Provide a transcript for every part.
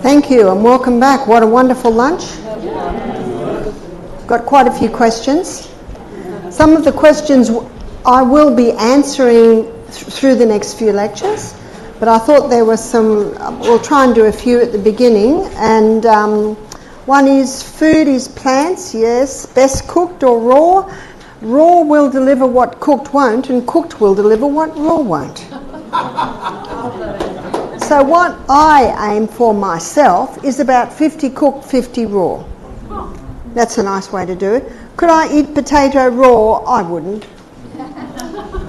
Thank you and welcome back. What a wonderful lunch. Got quite a few questions. Some of the questions I will be answering through the next few lectures, but I thought there were some, we'll try and do a few at the beginning. And one is, food is plants, yes, best cooked or raw. Raw will deliver what cooked won't, and cooked will deliver what raw won't. So what I aim for myself is about 50 cooked, 50 raw. That's a nice way to do it. Could I eat potato raw? I wouldn't.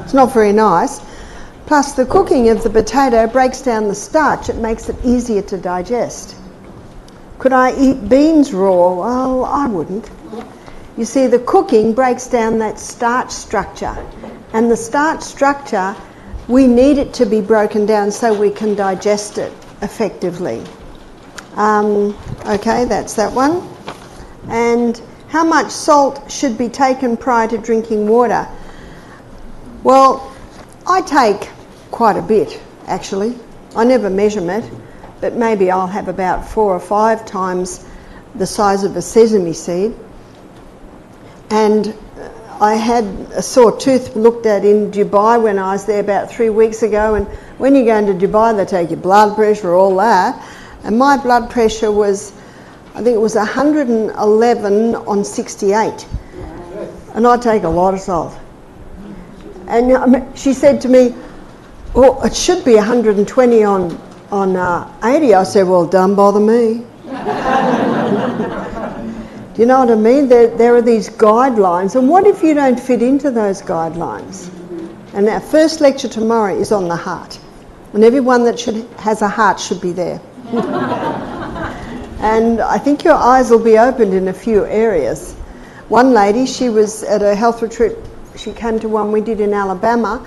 It's not very nice. Plus the cooking of the potato breaks down the starch. It makes it easier to digest. Could I eat beans raw? Well, I wouldn't. You see, the cooking breaks down that starch structure. And the starch structure, we need it to be broken down so we can digest it effectively. Okay, that's that one. And how much salt should be taken prior to drinking water? Well, I take quite a bit, actually. I never measure it, but maybe I'll have about 4 or 5 times the size of a sesame seed. And I had a sore tooth looked at in Dubai when I was there about 3 weeks ago, and when you go into Dubai they take your blood pressure, all that, and my blood pressure was, I think it was 111 on 68, and I take a lot of salt. And she said to me, "Oh, it should be 120 on 80." I said, "Well, don't bother me." Do you know what I mean? There are these guidelines, and what if you don't fit into those guidelines? And our first lecture tomorrow is on the heart, and everyone that has a heart should be there. And I think your eyes will be opened in a few areas. One lady, she was at a health retreat, she came to one we did in Alabama,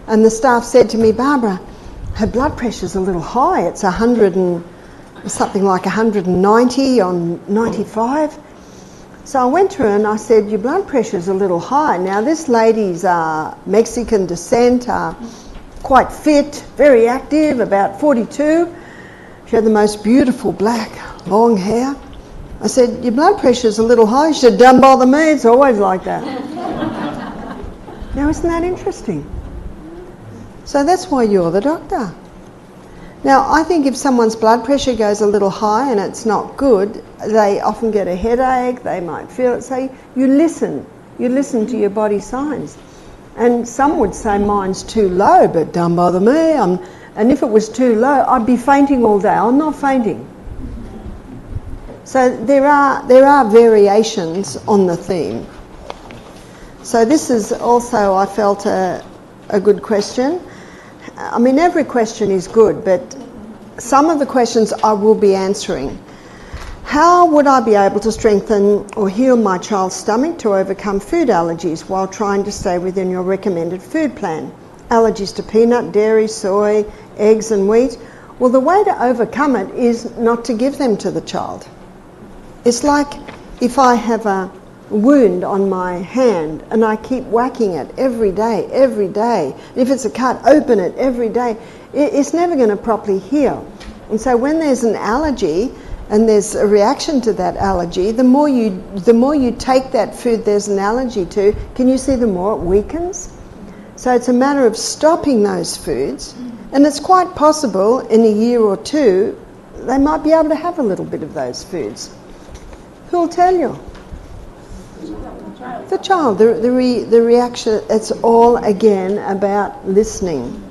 and the staff said to me, "Barbara, her blood pressure's a little high, it's 100 and something like 190 on 95. So I went to her and I said, "Your blood pressure's a little high." Now this lady's Mexican descent, quite fit, very active, about 42. She had the most beautiful black, long hair. I said, "Your blood pressure's a little high." She said, "Don't bother me, it's always like that." Now isn't that interesting? So that's why you're the doctor. Now I think if someone's blood pressure goes a little high and it's not good, they often get a headache, they might feel it. So you listen to your body signs. And some would say mine's too low, but don't bother me. And if it was too low, I'd be fainting all day. I'm not fainting. So there are variations on the theme. So this is also, I felt, a good question. I mean, every question is good, but some of the questions I will be answering. How would I be able to strengthen or heal my child's stomach to overcome food allergies while trying to stay within your recommended food plan? Allergies to peanut, dairy, soy, eggs and wheat. Well, the way to overcome it is not to give them to the child. It's like if I have a wound on my hand and I keep whacking it every day. If it's a cut, open it every day. It's never going to properly heal. And so when there's an allergy and there's a reaction to that allergy, the more you take that food there's an allergy to, can you see, the more it weakens? So it's a matter of stopping those foods, and it's quite possible in a year or two they might be able to have a little bit of those foods. Who'll tell you? The child, the reaction. It's all again about listening.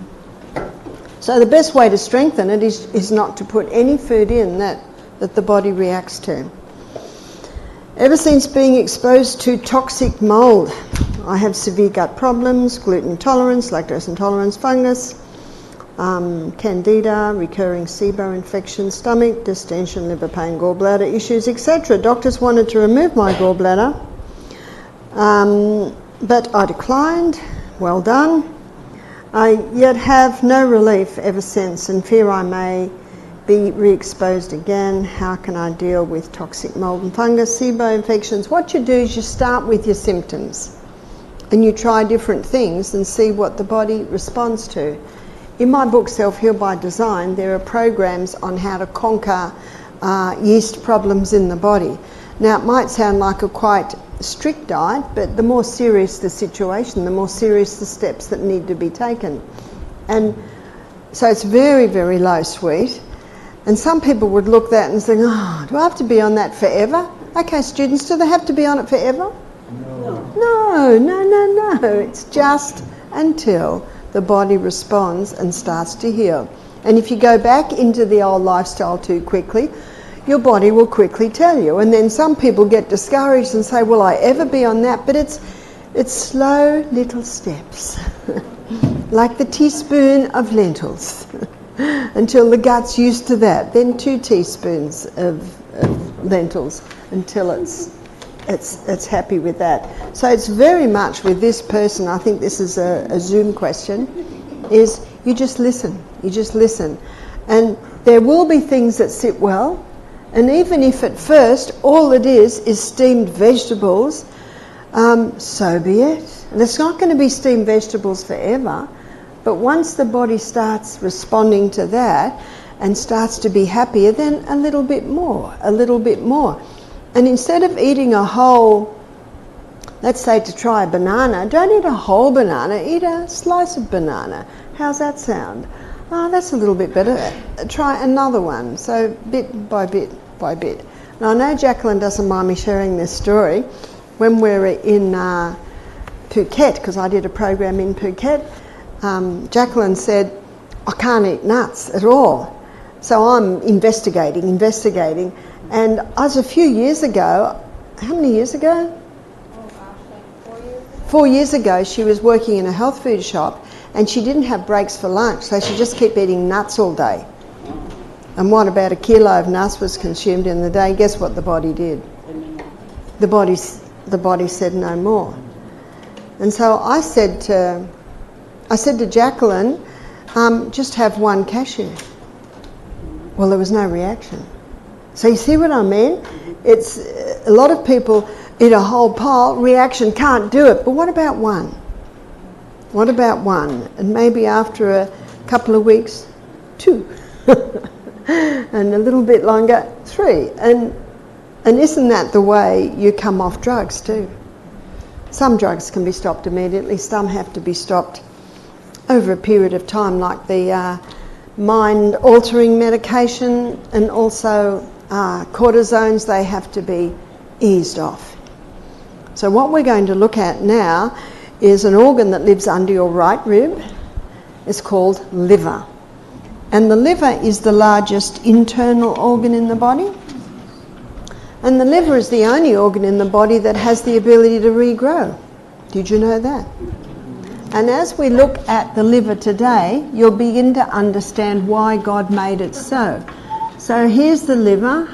So the best way to strengthen it is not to put any food in that the body reacts to. Ever since being exposed to toxic mold, I have severe gut problems, gluten intolerance, lactose intolerance, fungus, candida, recurring SIBO infection, stomach, distension, liver pain, gallbladder issues, etc. Doctors wanted to remove my gallbladder, but I declined. Well done. I yet have no relief ever since and fear I may be re-exposed again. How can I deal with toxic mold and fungus, SIBO infections? What you do is you start with your symptoms and you try different things and see what the body responds to. in my book Self-Heal by Design, there are programs on how to conquer yeast problems in the body. Now, it might sound like a quite strict diet, but the more serious the situation, the more serious the steps that need to be taken. And so it's very, very low sweet. And some people would look at that and think, oh, do I have to be on that forever? Okay, students, do they have to be on it forever? No. It's just until the body responds and starts to heal. And if you go back into the old lifestyle too quickly, your body will quickly tell you. And then some people get discouraged and say, will I ever be on that? But it's slow little steps, like the teaspoon of lentils, until the gut's used to that. Then 2 teaspoons of lentils until it's happy with that. So it's very much with this person, I think this is a Zoom question, is you just listen. You just listen. And there will be things that sit well. And even if at first all it is steamed vegetables, so be it. And it's not going to be steamed vegetables forever. But once the body starts responding to that and starts to be happier, then a little bit more. And instead of eating a whole, let's say to try a banana, don't eat a whole banana, eat a slice of banana. How's that sound? Oh, that's a little bit better. Try another one. So bit by bit by bit. Now I know Jacqueline doesn't mind me sharing this story. When we were in Phuket, because I did a program in Phuket, Jacqueline said, I can't eat nuts at all. So I'm investigating. And as a few years ago, how many years ago? Oh gosh, like 4 years ago. 4 years ago, she was working in a health food shop and she didn't have breaks for lunch, so she just kept eating nuts all day. And what about a kilo of nuts was consumed in the day? Guess what the body did? The body said no more. And so I said to Jacqueline, just have 1 cashew. Well, there was no reaction. So you see what I mean? It's a lot of people eat a whole pile, reaction, can't do it. But what about 1? What about 1? And maybe after a couple of weeks, 2. And a little bit longer, 3. And isn't that the way you come off drugs too? Some drugs can be stopped immediately, some have to be stopped over a period of time, like the mind-altering medication, and also cortisones, they have to be eased off. So what we're going to look at now is an organ that lives under your right rib. It's called liver. And the liver is the largest internal organ in the body. And the liver is the only organ in the body that has the ability to regrow. Did you know that? And as we look at the liver today, you'll begin to understand why God made it so. So here's the liver.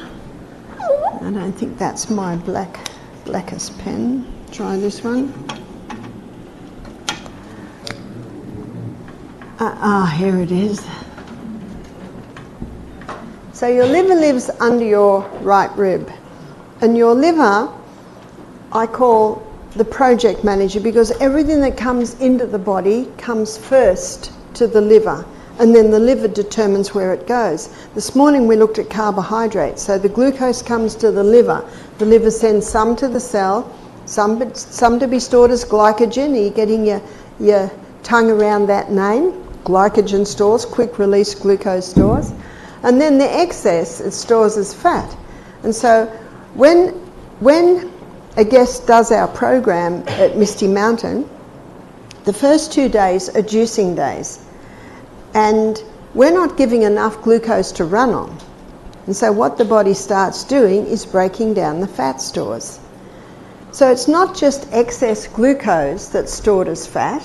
I don't think that's my blackest pen. Try this one. Here it is. So your liver lives under your right rib. And your liver, I call the project manager, because everything that comes into the body comes first to the liver, and then the liver determines where it goes. This morning we looked at carbohydrates. So the glucose comes to the liver sends some to the cell, some to be stored as glycogen. Are you getting your tongue around that name? Glycogen stores, quick release glucose stores. And then the excess, it stores as fat. And so when a guest does our program at Misty Mountain, the first 2 days are juicing days. And we're not giving enough glucose to run on. And so what the body starts doing is breaking down the fat stores. So it's not just excess glucose that's stored as fat.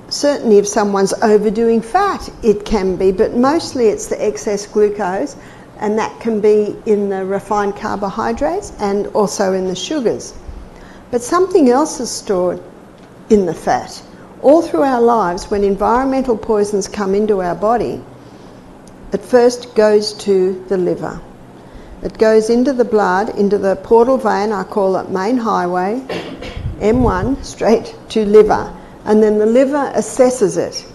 Certainly if someone's overdoing fat, it can be, but mostly it's the excess glucose, and that can be in the refined carbohydrates and also in the sugars. But something else is stored in the fat. All through our lives, when environmental poisons come into our body, it first goes to the liver. It goes into the blood, into the portal vein, I call it main highway, M1, straight to liver. And then the liver assesses it.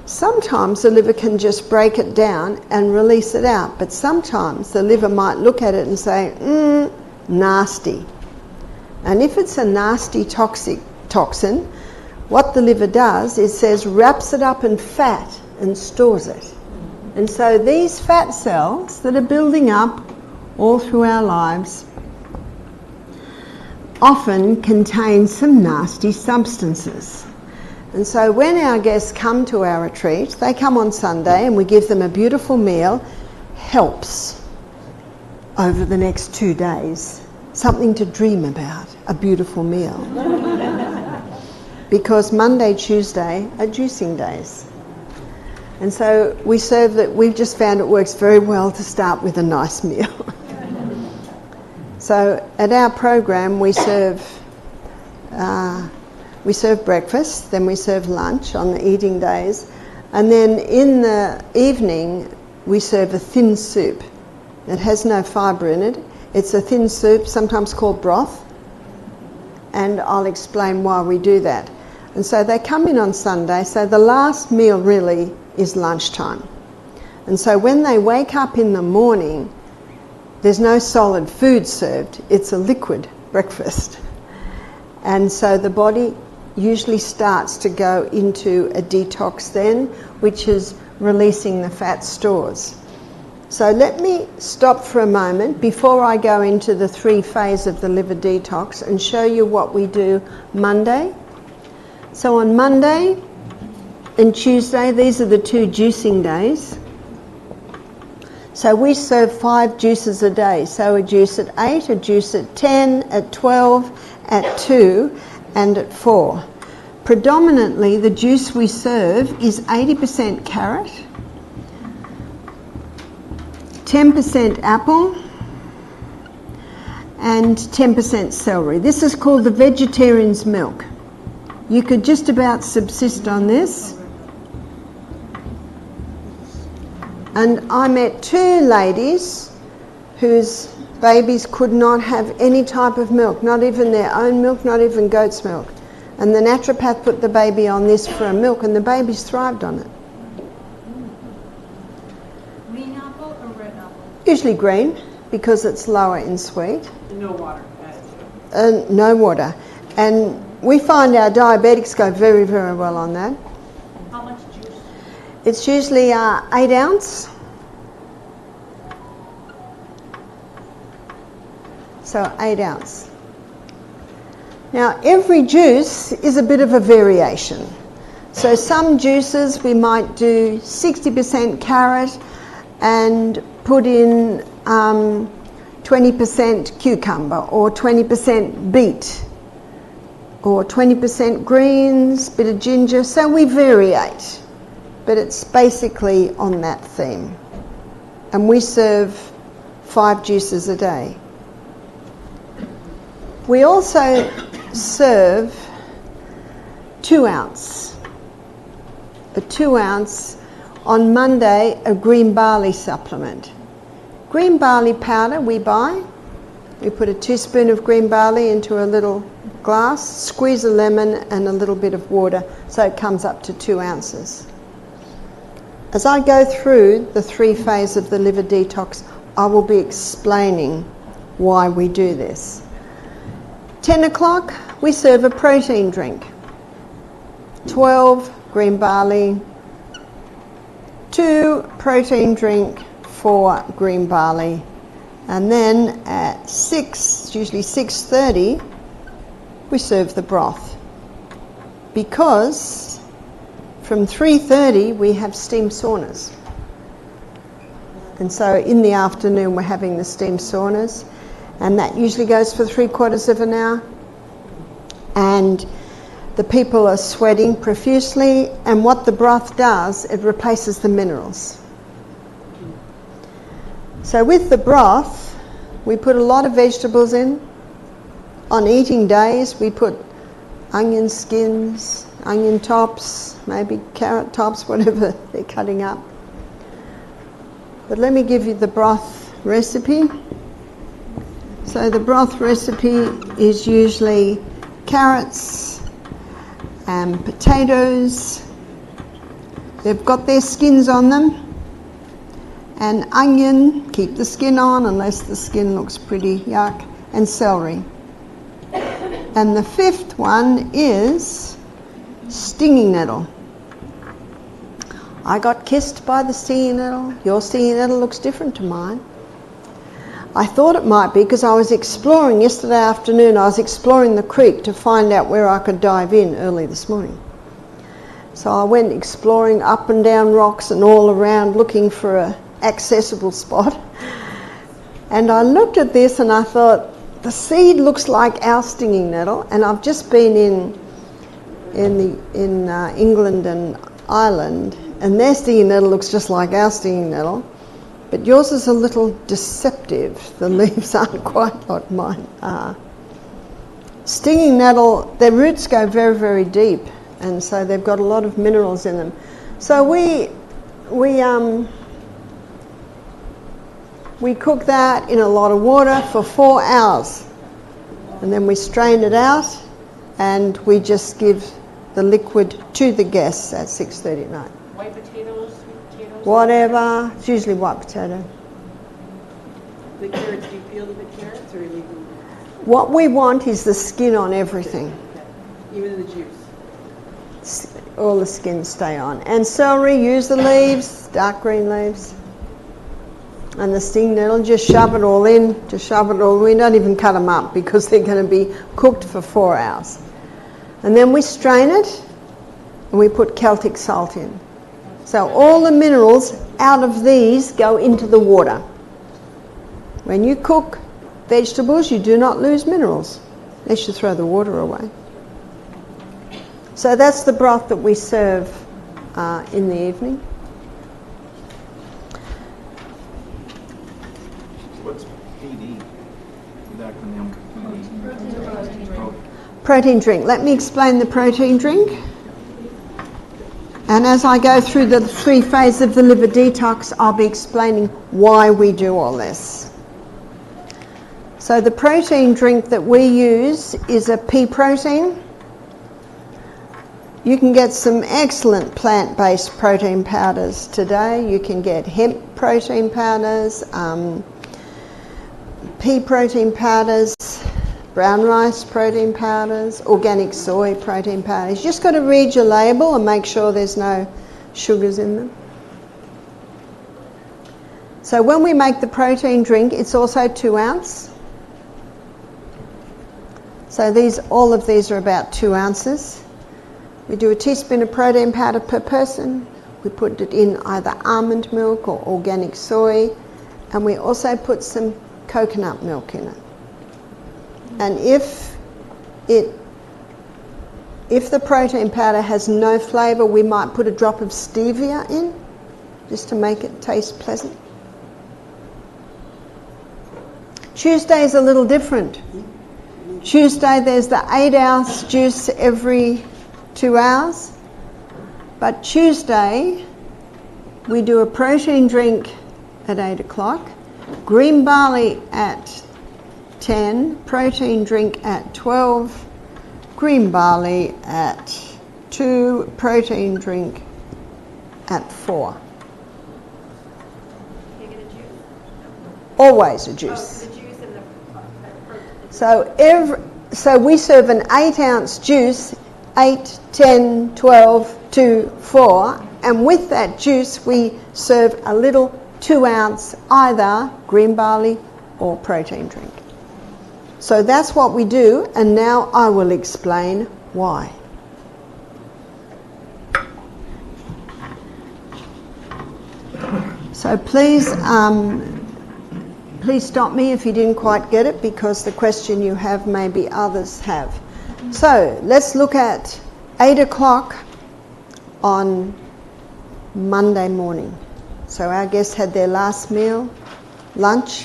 Sometimes the liver can just break it down and release it out, but sometimes the liver might look at it and say, nasty. And if it's a nasty toxic toxin, what the liver does is wraps it up in fat and stores it. And so these fat cells that are building up all through our lives often contain some nasty substances. And so when our guests come to our retreat, they come on Sunday and we give them a beautiful meal, helps over the next 2 days. Something to dream about, a beautiful meal. Because Monday, Tuesday are juicing days. And so we serve that. We've just found it works very well to start with a nice meal. So at our program we serve breakfast, then we serve lunch on the eating days, and then in the evening we serve a thin soup. It has no fibre in it. It's a thin soup, sometimes called broth, and I'll explain why we do that. And so they come in on Sunday, so the last meal really is lunchtime. And so when they wake up in the morning, there's no solid food served, it's a liquid breakfast. And so the body usually starts to go into a detox then, which is releasing the fat stores. So let me stop for a moment before I go into the 3 phases of the liver detox and show you what we do Monday. So on Monday and Tuesday, these are the 2 juicing days. So we serve 5 juices a day. So a juice at 8, a juice at 10, at 12, at 2 and at 4. Predominantly the juice we serve is 80% carrot, 10% apple and 10% celery. This is called the vegetarian's milk. You could just about subsist on this. And I met 2 ladies whose babies could not have any type of milk, not even their own milk, not even goat's milk. And the naturopath put the baby on this for a milk, and the babies thrived on it. Green apple or red apple? Usually green, because it's lower in sweet. No water. No water. And we find our diabetics go very, very well on that. How much juice? It's usually 8 ounce. So 8 ounce. Now every juice is a bit of a variation. So some juices we might do 60% carrot and put in 20% cucumber or 20% beet or 20% greens, bit of ginger. So we variate, but it's basically on that theme. And we serve 5 juices a day. We also serve 2 ounce. A 2 ounce on Monday, a green barley supplement. Green barley powder we buy. We put a teaspoon of green barley into a little glass, squeeze a lemon and a little bit of water, so it comes up to 2 ounces. As I go through the 3 phases of the liver detox, I will be explaining why we do this. 10 o'clock, we serve a protein drink. 12, green barley. 2, protein drink. 4, green barley. And then at 6, usually 6:30, we serve the broth. Because from 3:30 we have steam saunas. And so in the afternoon we're having the steam saunas, and that usually goes for 3/4 of an hour. And the people are sweating profusely, and what the broth does, it replaces the minerals. So with the broth, we put a lot of vegetables in. On eating days, we put onion skins, onion tops, maybe carrot tops, whatever they're cutting up. But let me give you the broth recipe. So the broth recipe is usually carrots and potatoes, They've got their skins on them. And onion, keep the skin on unless the skin looks pretty yuck. And celery. And the fifth one is stinging nettle. I got kissed by the stinging nettle. Your stinging nettle looks different to mine. I thought it might be because I was exploring yesterday afternoon. I was exploring the creek to find out where I could dive in early this morning. So I went exploring up and down rocks and all around looking for an accessible spot. And I looked at this and I thought, the seed looks like our stinging nettle. And I've just been in England and Ireland, and their stinging nettle looks just like our stinging nettle. But yours is a little deceptive. The leaves aren't quite like mine are. Stinging nettle, their roots go very, very deep, and so they've got a lot of minerals in them. So we cook that in a lot of water for 4 hours, and then we strain it out, and we just give the liquid to the guests at 6:30 at night. White potatoes, sweet potatoes? Whatever. It's usually white potato. The carrots, do you peel the carrots or you leave them? What we want is the skin on everything. Okay. Even the juice? All the skins stay on. And celery, use the leaves, dark green leaves. And the stinging nettle, just shove it all in. Just shove it all in. Don't even cut them up because they're going to be cooked for 4 hours. And then we strain it and we put Celtic salt in. So all the minerals out of these go into the water. When you cook vegetables, you do not lose minerals unless you throw the water away. So that's the broth that we serve in the evening. What's PD? The acronym PD. Protein drink. Let me explain the protein drink. And as I go through the 3 phases of the liver detox, I'll be explaining why we do all this. So the protein drink that we use is a pea protein. You can get some excellent plant-based protein powders today. You can get hemp protein powders, pea protein powders, brown rice protein powders, organic soy protein powders. You just got to read your label and make sure there's no sugars in them. So when we make the protein drink, it's also 2 ounce. So all of these are about 2 ounces. We do a teaspoon of protein powder per person. We put it in either almond milk or organic soy, and we also put some coconut milk in it. And if the protein powder has no flavour, we might put a drop of stevia in, just to make it taste pleasant. Tuesday is a little different. Tuesday there's the 8-ounce juice every 2 hours. But Tuesday we do a protein drink at 8 o'clock, green barley at 10, protein drink at 12, green barley at 2, protein drink at 4. Can you get a juice? Always a juice. Oh, the juice and the So we serve an 8-ounce juice, 8, 10, 12, 2, 4, and with that juice we serve a little 2-ounce either green barley or protein drink. So that's what we do, and now I will explain why. So please stop me if you didn't quite get it, because the question you have maybe others have. So let's look at 8 o'clock on Monday morning. So our guests had their last meal, lunch,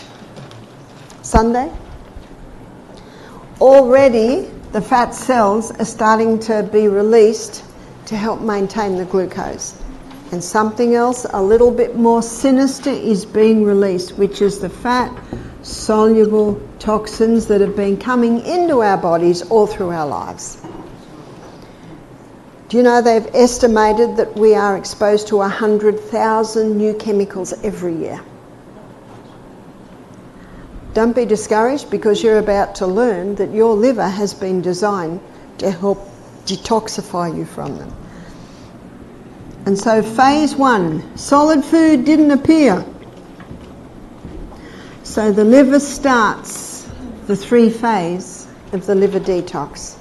Sunday. Already the fat cells are starting to be released to help maintain the glucose. And something else a little bit more sinister is being released, which is the fat soluble toxins that have been coming into our bodies all through our lives. Do you know they've estimated that we are exposed to 100,000 new chemicals every year? Don't be discouraged, because you're about to learn that your liver has been designed to help detoxify you from them. And so phase 1, solid food didn't appear. So the liver starts the 3 phase of the liver detox.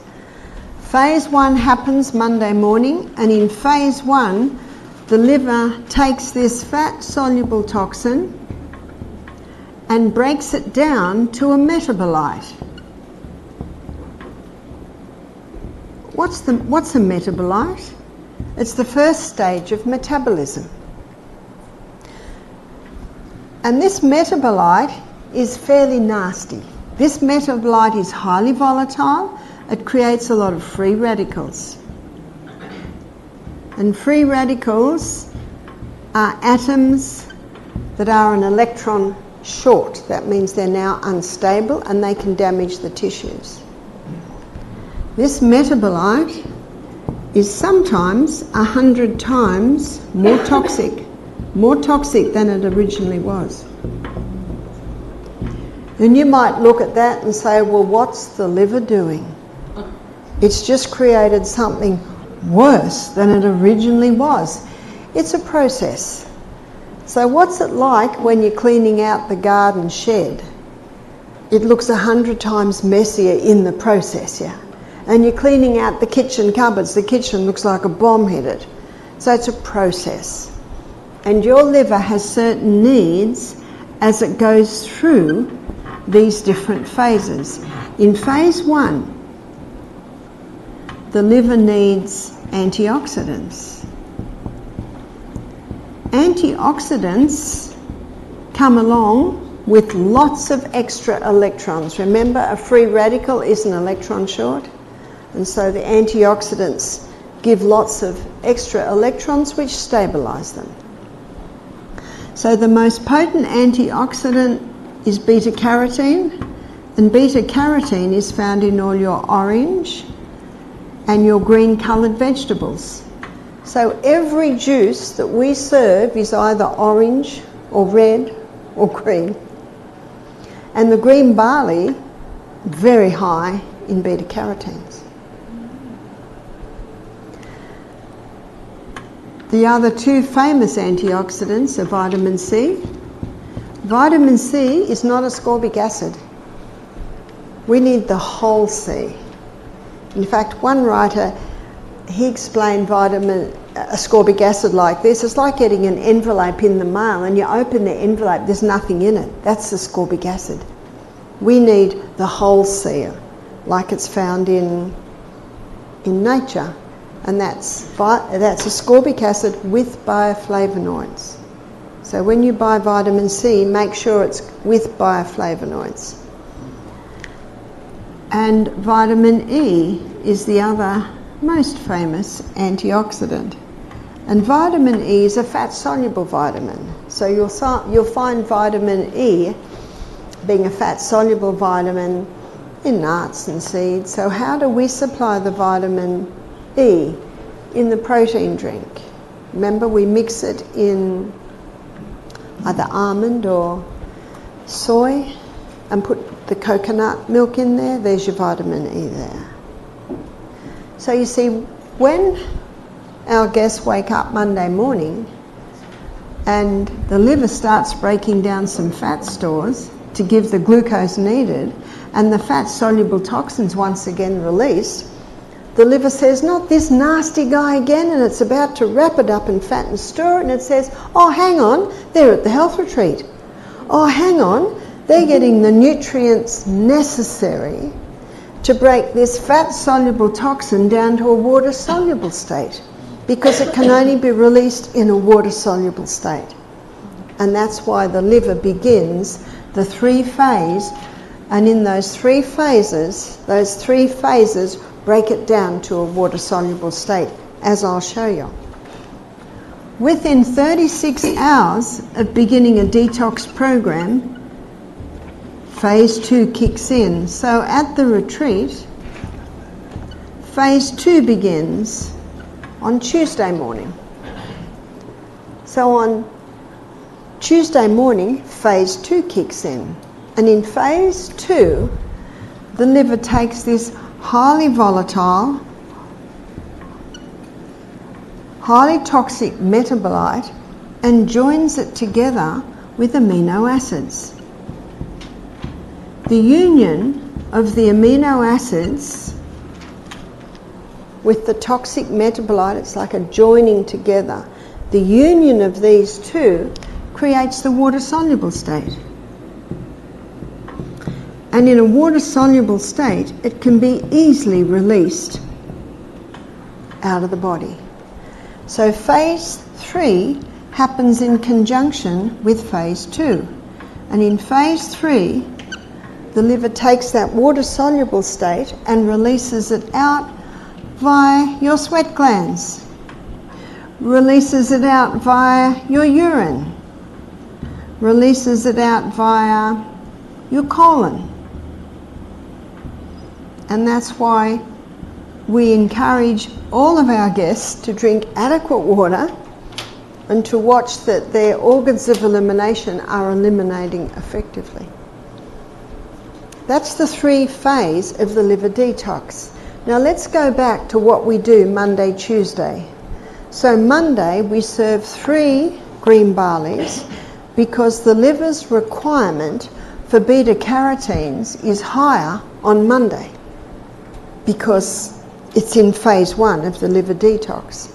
Phase 1 happens Monday morning, and in phase 1 the liver takes this fat soluble toxin and breaks it down to a metabolite. What's a metabolite? It's the first stage of metabolism. And this metabolite is fairly nasty. This metabolite is highly volatile. It creates a lot of free radicals. And free radicals are atoms that are an electron short. That means they're now unstable and they can damage the tissues. This metabolite is sometimes 100 times more toxic than it originally was. And you might look at that and say, well, what's the liver doing? It's just created something worse than it originally was. It's a process. So what's it like when you're cleaning out the garden shed? It looks 100 times messier in the process, yeah? And you're cleaning out the kitchen cupboards. The kitchen looks like a bomb hit it. So it's a process. And your liver has certain needs as it goes through these different phases. In phase 1, the liver needs antioxidants. Antioxidants come along with lots of extra electrons. Remember, a free radical is an electron short, and so the antioxidants give lots of extra electrons which stabilize them. So the most potent antioxidant is beta-carotene, and beta-carotene is found in all your orange and your green coloured vegetables. So every juice that we serve is either orange or red or green. And the green barley, very high in beta-carotenes. The other 2 famous antioxidants are vitamin C. Vitamin C is not ascorbic acid. We need the whole C. In fact, one writer, he explained ascorbic acid like this. It's like getting an envelope in the mail and you open the envelope, there's nothing in it. That's ascorbic acid. We need the whole C, like it's found in nature. And that's ascorbic acid with bioflavonoids. So when you buy vitamin C, make sure it's with bioflavonoids. And vitamin E is the other most famous antioxidant. And vitamin E is a fat-soluble vitamin. So you'll find vitamin E being a fat-soluble vitamin in nuts and seeds. So how do we supply the vitamin E? In the protein drink. Remember, we mix it in either almond or soy and put the coconut milk in there. There's your vitamin E there. So you see, when our guests wake up Monday morning and the liver starts breaking down some fat stores to give the glucose needed, and the fat-soluble toxins once again released, the liver says, not this nasty guy again, and it's about to wrap it up in fat and store it, and it says, oh, hang on, they're at the health retreat. Oh, hang on, they're getting the nutrients necessary to break this fat-soluble toxin down to a water-soluble state, because it can only be released in a water-soluble state. And that's why the liver begins the 3-phase, and in those 3 phases, break it down to a water-soluble state, as I'll show you. Within 36 hours of beginning a detox program, phase 2 kicks in. So at the retreat, phase 2 begins, on Tuesday morning. So on Tuesday morning, phase 2 kicks in. And in phase 2, the liver takes this highly volatile, highly toxic metabolite and joins it together with amino acids. The union of the amino acids with the toxic metabolite, it's like a joining together. The union of these two creates the water-soluble state. And in a water-soluble state, it can be easily released out of the body. So phase 3 happens in conjunction with phase 2. And in phase 3, the liver takes that water-soluble state and releases it out via your sweat glands, releases it out via your urine, releases it out via your colon. And that's why we encourage all of our guests to drink adequate water and to watch that their organs of elimination are eliminating effectively. That's the 3 phase of the liver detox. Now let's go back to what we do Monday, Tuesday. So Monday we serve 3 green barleys because the liver's requirement for beta carotenes is higher on Monday because it's in phase 1 of the liver detox.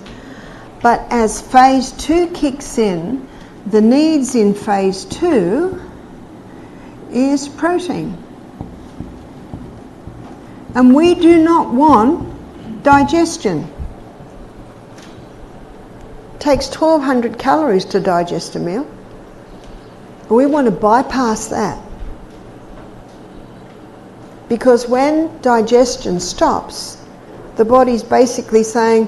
But as phase 2 kicks in, the needs in phase 2 is protein. And we do not want digestion. It takes 1,200 calories to digest a meal. We want to bypass that. Because when digestion stops, the body's basically saying,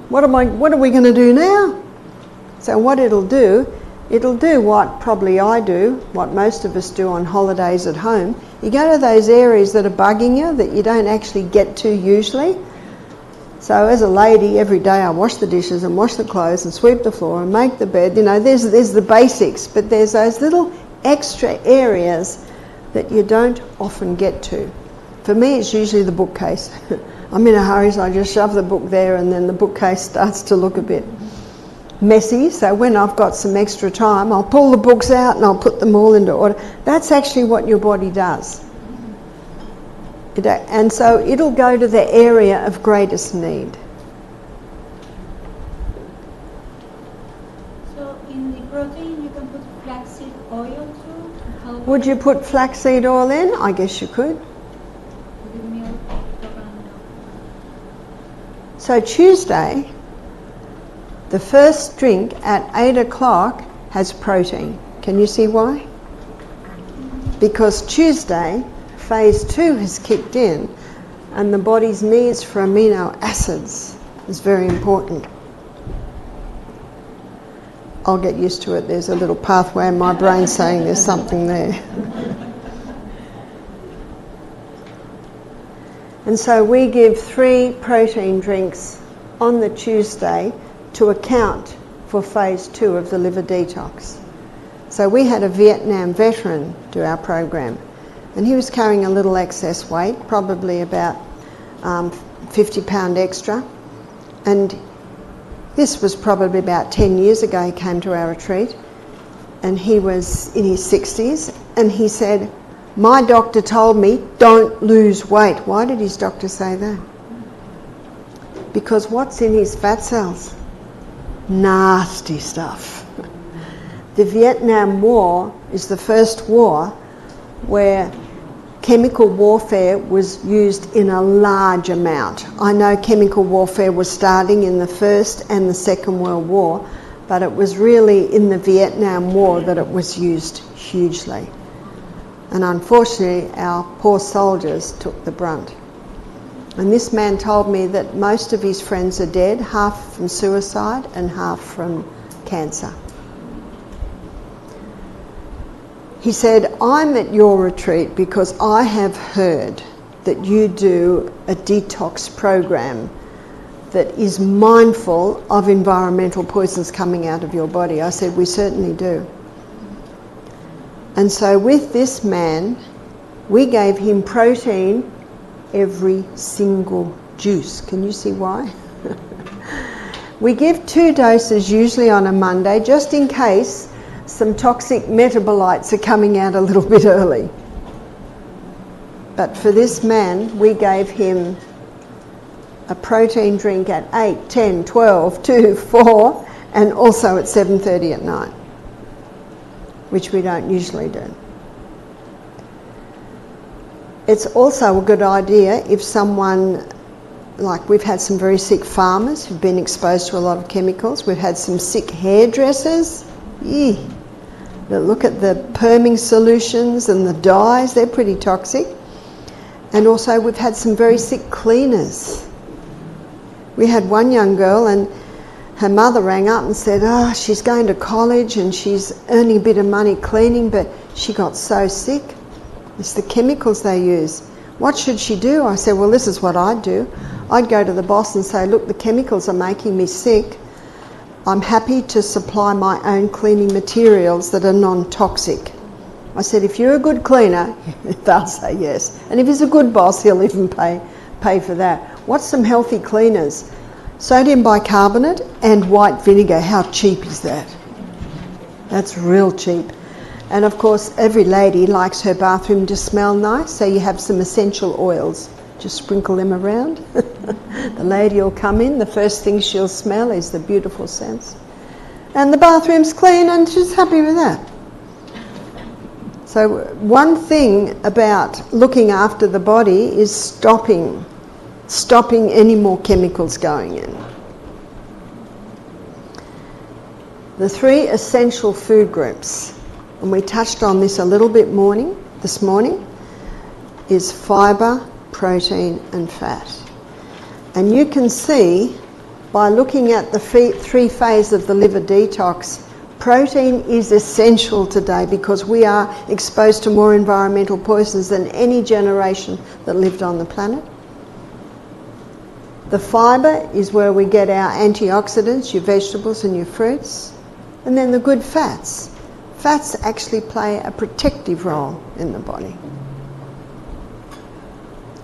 what are we going to do now? So what it'll do what probably I do, what most of us do on holidays at home. You go to those areas that are bugging you, that you don't actually get to usually. So as a lady, every day I wash the dishes and wash the clothes and sweep the floor and make the bed. You know, there's the basics, but there's those little extra areas that you don't often get to. For me, it's usually the bookcase. I'm in a hurry, so I just shove the book there and then the bookcase starts to look a bit messy. So when I've got some extra time, I'll pull the books out and I'll put them all into order. That's actually what your body does. And so it'll go to the area of greatest need. So in the protein you can put flaxseed oil too? Would you put flaxseed oil in? I guess you could. With milk, coconut milk. So Tuesday, the first drink at 8 o'clock has protein. Can you see why? Because Tuesday, phase 2 has kicked in and the body's needs for amino acids is very important. I'll get used to it. There's a little pathway in my brain saying there's something there. And so we give 3 protein drinks on the Tuesday to account for phase 2 of the liver detox. So we had a Vietnam veteran do our program, and he was carrying a little excess weight, probably about 50 pound extra, and this was probably about 10 years ago. He came to our retreat and he was in his 60s, and he said, my doctor told me don't lose weight. Why did his doctor say that? Because what's in his fat cells? Nasty stuff. The Vietnam War is the first war where chemical warfare was used in a large amount. I know chemical warfare was starting in the First and the Second World War, but it was really in the Vietnam War that it was used hugely. And unfortunately, our poor soldiers took the brunt. And this man told me that most of his friends are dead, half from suicide and half from cancer. He said, I'm at your retreat because I have heard that you do a detox program that is mindful of environmental poisons coming out of your body? I said, we certainly do. And so with this man, we gave him protein every single juice. Can you see why? We give 2 doses usually on a Monday, just in case some toxic metabolites are coming out a little bit early. But for this man, we gave him a protein drink at 8, 10, 12, 2, 4, and also at 7:30 at night, which we don't usually do. It's also a good idea if someone, like we've had some very sick farmers who've been exposed to a lot of chemicals. We've had some sick hairdressers. Eee. But look at the perming solutions and the dyes, they're pretty toxic. And also we've had some very sick cleaners. We had one young girl and her mother rang up and said, she's going to college and she's earning a bit of money cleaning, but she got so sick. It's the chemicals they use. What should she do? I said, well, this is what I'd do. I'd go to the boss and say, look, the chemicals are making me sick. I'm happy to supply my own cleaning materials that are non-toxic. I said, if you're a good cleaner, they'll say yes. And if he's a good boss, he'll even pay for that. What's some healthy cleaners? Sodium bicarbonate and white vinegar. How cheap is that? That's real cheap. And of course, every lady likes her bathroom to smell nice, so you have some essential oils. Just sprinkle them around. The lady will come in, the first thing she'll smell is the beautiful scents. And the bathroom's clean and she's happy with that. So one thing about looking after the body is stopping any more chemicals going in. The 3 essential food groups, and we touched on this a little bit this morning, is fibre, protein and fat. And you can see by looking at the 3 phases of the liver detox, protein is essential today because we are exposed to more environmental poisons than any generation that lived on the planet. The fibre is where we get our antioxidants, your vegetables and your fruits. And then the good fats. Fats actually play a protective role in the body.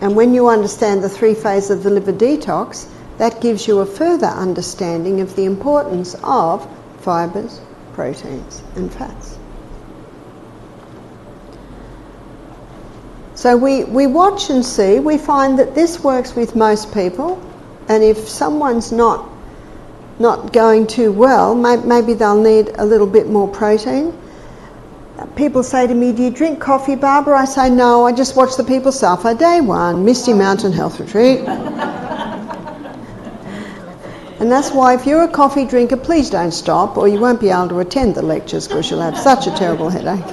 And when you understand the 3 phases of the liver detox, that gives you a further understanding of the importance of fibres, proteins and fats. So we watch and see, we find that this works with most people, and if someone's not going too well, maybe they'll need a little bit more protein. People say to me, do you drink coffee, Barbara? I say, no, I just watch the people suffer. Day 1, Misty Mountain Health Retreat. And that's why if you're a coffee drinker, please don't stop or you won't be able to attend the lectures because you'll have such a terrible headache.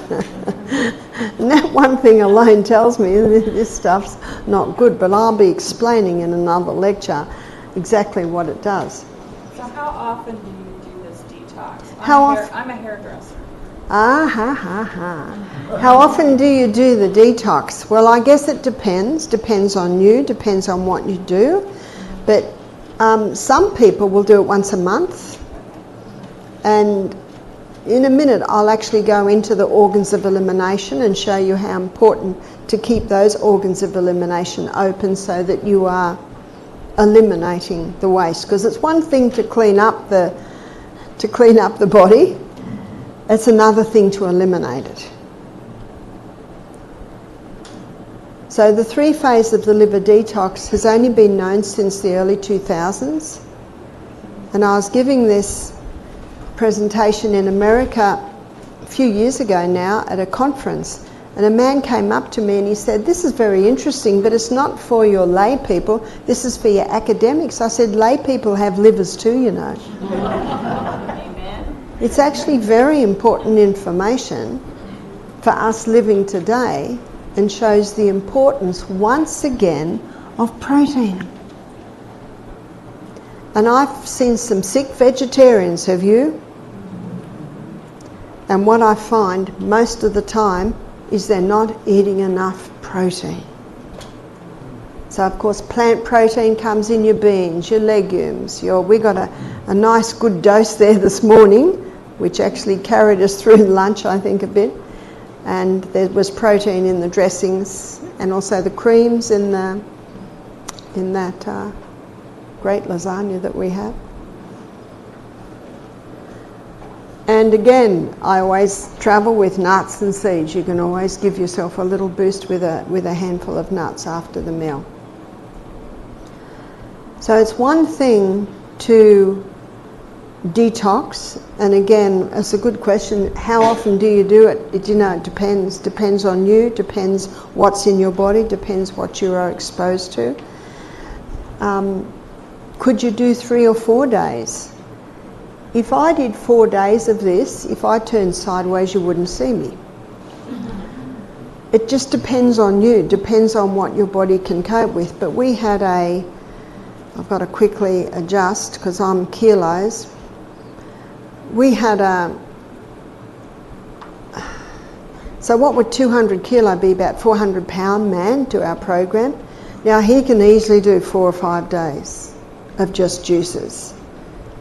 And that one thing alone tells me this stuff's not good, but I'll be explaining in another lecture exactly what it does. So how often do you do this detox? I'm a hairdresser. How often do you do the detox? Well, I guess it depends on you, depends on what you do, but some people will do it once a month, and in a minute I'll actually go into the organs of elimination and show you how important to keep those organs of elimination open so that you are eliminating the waste, because it's one thing to clean up the body. It's another thing to eliminate it. So the 3 phases of the liver detox has only been known since the early 2000s. And I was giving this presentation in America a few years ago now at a conference. And a man came up to me and he said, this is very interesting, but it's not for your lay people, this is for your academics. I said, lay people have livers too, you know. It's actually very important information for us living today and shows the importance once again of protein. And I've seen some sick vegetarians, have you? And what I find most of the time is they're not eating enough protein. So of course plant protein comes in your beans, your legumes. We got a nice good dose there this morning, which actually carried us through lunch, I think, a bit. And there was protein in the dressings and also the creams in that great lasagna that we have. And again, I always travel with nuts and seeds. You can always give yourself a little boost with a handful of nuts after the meal. So it's one thing to detox, and again, it's a good question. How often do you do it? It depends on you, depends what's in your body, depends what you are exposed to. Could you do 3 or 4 days? If I did 4 days of this, if I turned sideways, you wouldn't see me. It just depends on you, depends on what your body can cope with. But we had I've got to quickly adjust because I'm kilos. We had so what would 200 kilo be? About 400 pound man to our program. Now he can easily do 4 or 5 days of just juices,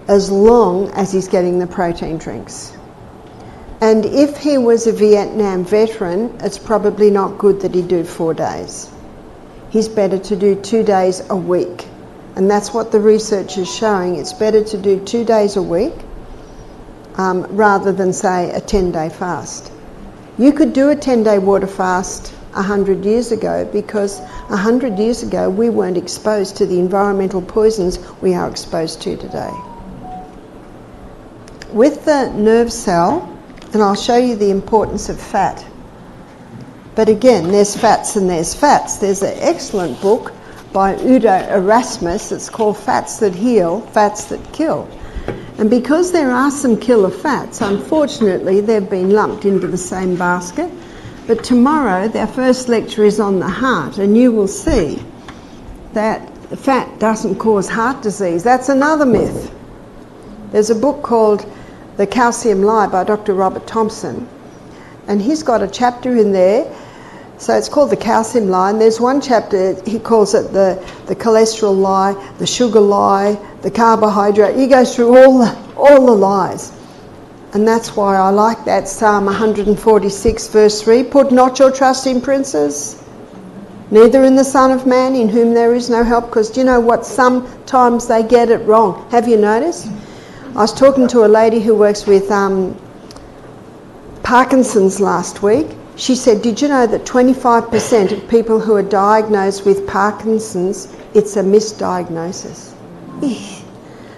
as long as he's getting the protein drinks. And if he was a Vietnam veteran, it's probably not good that he do 4 days. He's better to do 2 days a week. And that's what the research is showing. It's better to do 2 days a week rather than, say, a 10-day fast. You could do a 10-day water fast 100 years ago because 100 years ago we weren't exposed to the environmental poisons we are exposed to today. With the nerve cell, and I'll show you the importance of fat. But again, there's fats and there's fats. There's an excellent book by Udo Erasmus. It's called Fats That Heal, Fats That Kill. And because there are some killer fats, unfortunately they've been lumped into the same basket. But tomorrow their first lecture is on the heart, and you will see that fat doesn't cause heart disease. That's another myth. There's a book called The Calcium Lie by Dr. Robert Thompson, and he's got a chapter in there. So it's called The Calcium Lie, and there's one chapter, he calls it the cholesterol lie, the sugar lie, the carbohydrate. He goes through all the lies. And that's why I like that Psalm 146 verse 3, put not your trust in princes, neither in the Son of Man, in whom there is no help. Because do you know what? Sometimes they get it wrong. Have you noticed? I was talking to a lady who works with Parkinson's last week. She said, did you know that 25% of people who are diagnosed with Parkinson's, it's a misdiagnosis?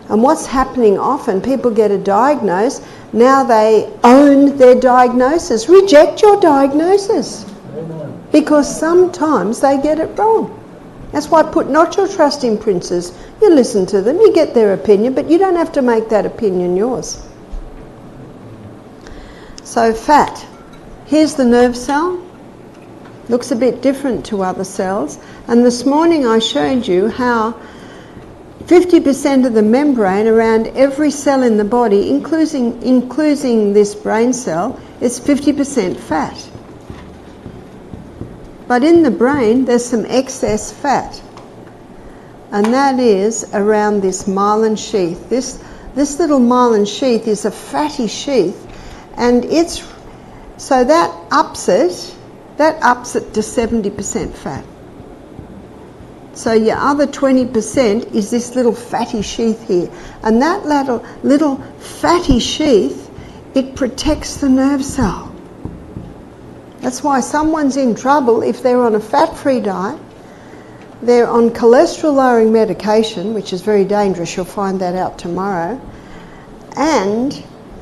And what's happening often, people get a diagnosis, now they own their diagnosis. Reject your diagnosis. Amen. Because sometimes they get it wrong. That's why put not your trust in princes. You listen to them, you get their opinion, but you don't have to make that opinion yours. So fat. Here's the nerve cell. Looks a bit different to other cells. And this morning I showed you how 50% of the membrane around every cell in the body, including this brain cell, is 50% fat. But in the brain there's some excess fat. And that is around this myelin sheath. This little myelin sheath is a fatty sheath, and so that ups it to 70% fat. So your other 20% is this little fatty sheath here. And that little fatty sheath, it protects the nerve cell. That's why someone's in trouble if they're on a fat-free diet, they're on cholesterol-lowering medication, which is very dangerous. You'll find that out tomorrow. And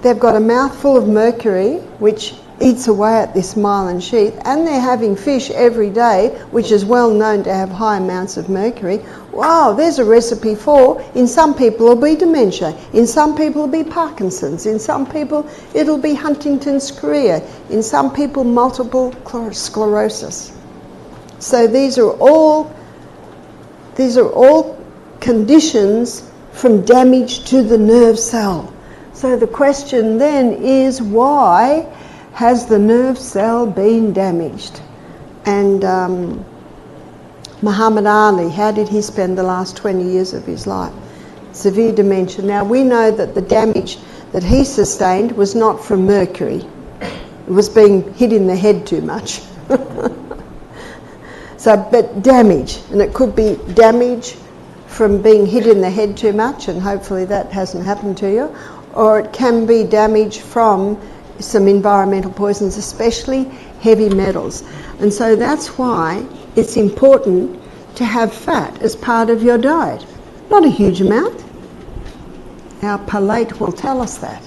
they've got a mouthful of mercury, which eats away at this myelin sheath, and they're having fish every day, which is well known to have high amounts of mercury. Wow, there's a recipe for, in some people it'll be dementia, in some people it'll be Parkinson's, in some people it'll be Huntington's chorea, in some people multiple sclerosis. So these are all conditions from damage to the nerve cell. So the question then is, why has the nerve cell been damaged? And Muhammad Ali, how did he spend the last 20 years of his life? Severe dementia. Now we know that the damage that he sustained was not from mercury. It was being hit in the head too much. So, but damage, and it could be damage from being hit in the head too much, and hopefully that hasn't happened to you, or it can be damage from some environmental poisons, especially heavy metals. And so that's why it's important to have fat as part of your diet. Not a huge amount. Our palate will tell us that.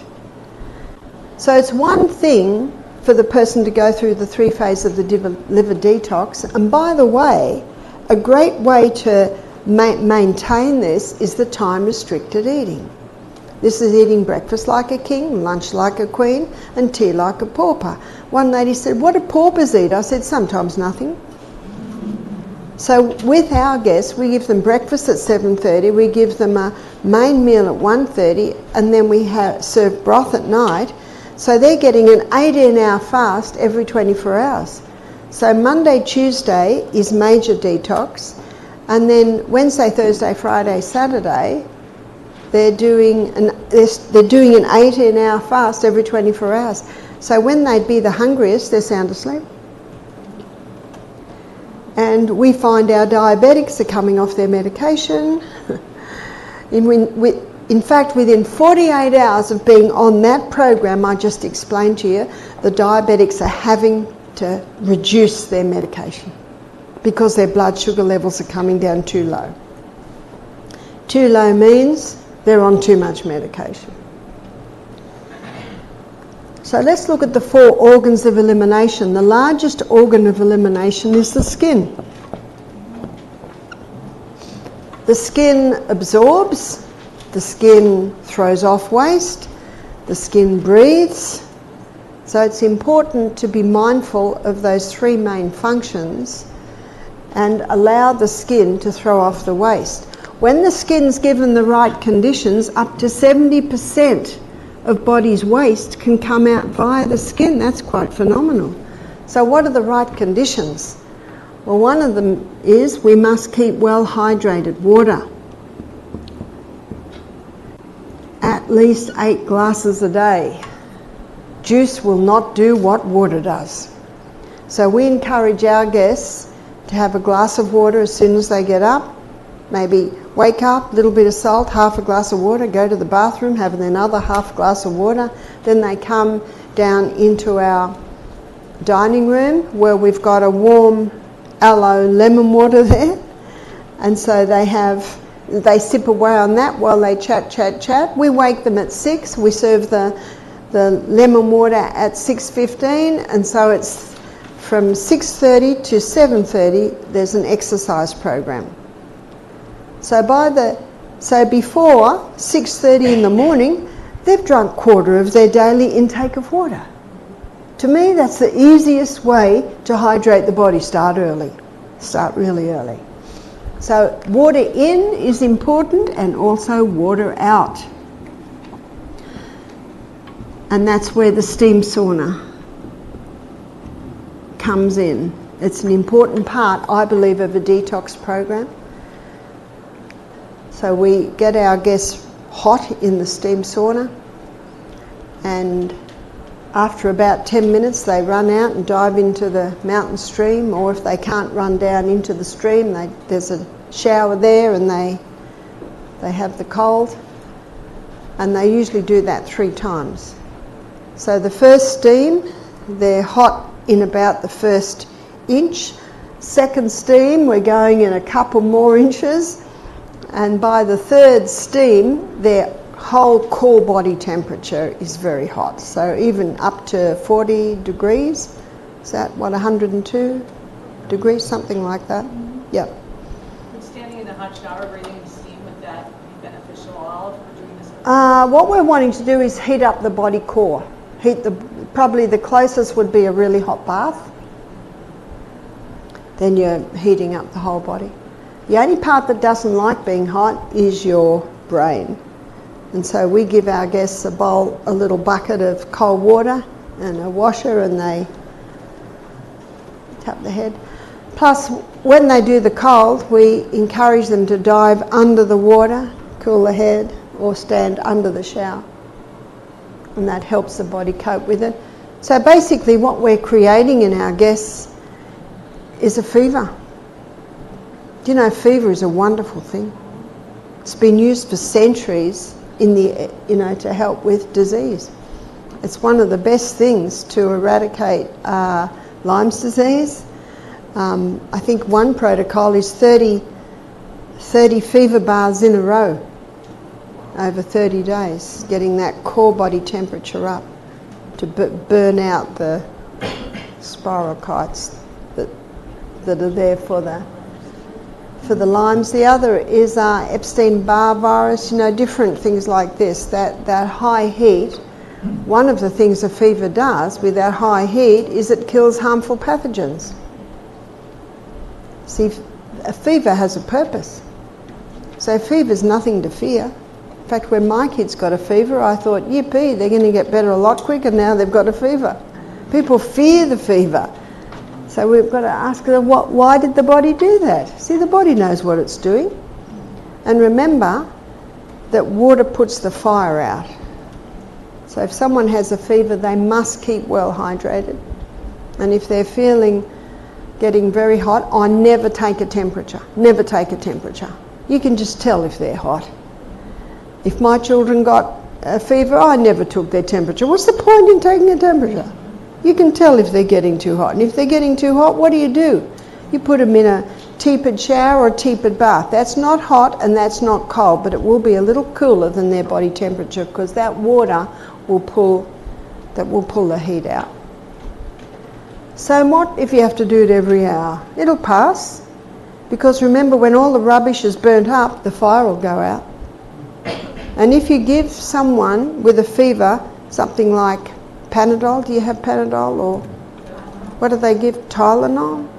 So it's one thing for the person to go through the 3 phases of the liver detox. And by the way, a great way to maintain this is the time-restricted eating. This is eating breakfast like a king, lunch like a queen, and tea like a pauper. One lady said, "What do paupers eat?" I said, "Sometimes nothing." So with our guests, we give them breakfast at 7:30, we give them a main meal at 1:30, and then we serve broth at night. So they're getting an 18-hour fast every 24 hours. So Monday, Tuesday is major detox, and then Wednesday, Thursday, Friday, Saturday, they're doing an 18-hour fast every 24 hours. So when they'd be the hungriest, they're sound asleep. And we find our diabetics are coming off their medication. In fact, within 48 hours of being on that program I just explained to you, the diabetics are having to reduce their medication because their blood sugar levels are coming down too low. Too low means they're on too much medication. So let's look at the 4 organs of elimination. The largest organ of elimination is the skin. The skin absorbs, the skin throws off waste, the skin breathes. So it's important to be mindful of those 3 main functions and allow the skin to throw off the waste. When the skin's given the right conditions, up to 70% of body's waste can come out via the skin. That's quite phenomenal. So what are the right conditions? Well, one of them is we must keep well hydrated water. At least 8 glasses a day. Juice will not do what water does. So we encourage our guests to have a glass of water as soon as they get up. Maybe wake up, a little bit of salt, half a glass of water, go to the bathroom, have another half glass of water. Then they come down into our dining room where we've got a warm aloe lemon water there. And so they sip away on that while they chat. We wake them at 6. We serve the lemon water at 6:15, and so it's from 6:30 to 7:30 there's an exercise program. So before 6:30 in the morning, they've drunk 1/4 of their daily intake of water. To me, that's the easiest way to hydrate the body. Start early. Start really early. So water in is important, and also water out. And that's where the steam sauna comes in. It's an important part, I believe, of a detox program. So we get our guests hot in the steam sauna, and after about 10 minutes they run out and dive into the mountain stream, or if they can't run down into the stream, there's a shower there and they have the cold, and they usually do that 3 times. So the first steam, they're hot in about the first inch. Second steam, we're going in a couple more inches, and by the 3rd steam, their whole core body temperature is very hot. So even up to 40 degrees, is that what, 102 degrees, something like that? Yep. Would standing in a hot shower, breathing in steam, would that be beneficial at all for doing this? What we're wanting to do is heat up the body core. Probably the closest would be a really hot bath. Then you're heating up the whole body. The only part that doesn't like being hot is your brain. And so we give our guests a little bucket of cold water and a washer, and they tap the head. Plus, when they do the cold, we encourage them to dive under the water, cool the head, or stand under the shower. And that helps the body cope with it. So basically what we're creating in our guests is a fever. Do you know, fever is a wonderful thing. It's been used for centuries in the, to help with disease. It's one of the best things to eradicate Lyme's disease. I think one protocol is 30 fever baths in a row over 30 days, getting that core body temperature up to burn out the spirochetes that are there for the Lyme's. The other is Epstein-Barr virus, different things like this, that high heat. One of the things a fever does with that high heat is it kills harmful pathogens. See, a fever has a purpose. So fever's nothing to fear. In fact, when my kids got a fever, I thought, yippee, they're going to get better a lot quicker now they've got a fever. People fear the fever. So we've got to ask them, why did the body do that? See, the body knows what it's doing. And remember that water puts the fire out. So if someone has a fever, they must keep well hydrated. And if they're getting very hot, I never take a temperature. Never take a temperature. You can just tell if they're hot. If my children got a fever, I never took their temperature. What's the point in taking a temperature? You can tell if they're getting too hot. And if they're getting too hot, what do? You put them in a tepid shower or a tepid bath. That's not hot and that's not cold, but it will be a little cooler than their body temperature because that water will pull the heat out. So what if you have to do it every hour? It'll pass, because remember, when all the rubbish is burnt up, the fire will go out. And if you give someone with a fever something like Panadol, do you have Panadol, or what do they give, Tylenol?